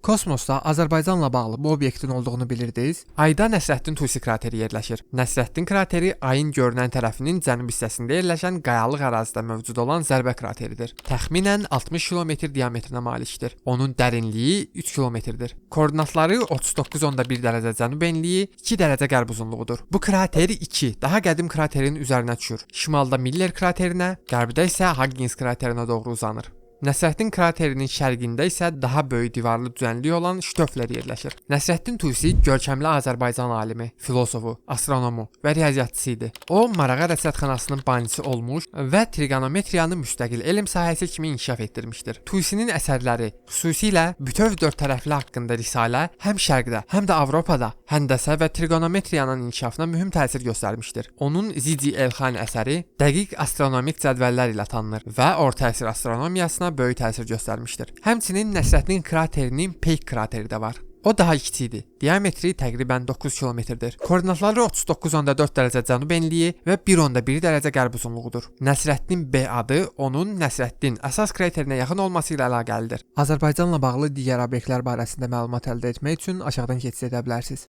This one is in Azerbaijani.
Kosmosda Azərbaycanla bağlı bu obyektin olduğunu bilirdiniz? Ayda Nəsrəddin Tusi krateri yerləşir. Nəsrəddin krateri ayın görünən tərəfinin cənub hissəsində yerləşən qayalıq ərazidə mövcud olan zərbə krateridir. Təxminən 60 km diametrinə malikdir. Onun dərinliyi 3 km-dir. Koordinatları 39.1 dərəcə cənub enliyi, 2 dərəcə qərb uzunluğudur. Bu krater 2 daha qədim kraterin üzərinə düşür. Şimalda Miller kraterinə, qərbdə isə Huggins kraterinə doğru uzanır. Nəsrəddin kraterinin şərqində isə daha böyük divarlı düzənlik olan Ştöfler yerləşir. Nəsrəddin Tusi görkəmli Azərbaycan alimi, filosofu, astronomu və riyaziyyatçısı idi. O, Marağa rəsədxanasının banisi olmuş və trigonometriyanı müstəqil elm sahəsi kimi inkişaf etdirmişdir. Tusinin əsərləri, xüsusilə bütöv dörd tərəfli haqqında risalə həm şərqdə, həm də Avropada həndəsə və trigonometriyanın inkişafına mühüm təsir göstərmişdir. Onun Zidi Elxani əsəri dəqiq astronomik cədvəllər ilə tanınır və orta əsr astronomiyasına böyük təsir göstərmişdir. Həmçinin Nəsrəddin kraterinin Peyk krateri də var. O daha kiçikdir. Diametri təqribən 9 km-dir. Koordinatları 39.4 dərəcə cənub enliyi və 1.1 dərəcə qərb uzunluğudur. Nəsrəddin B adı onun Nəsrəddin əsas kraterinə yaxın olması ilə əlaqəlidir. Azərbaycanla bağlı digər obyektlər barəsində məlumat əldə etmək üçün aşağıdan keçid edə bilərsiniz.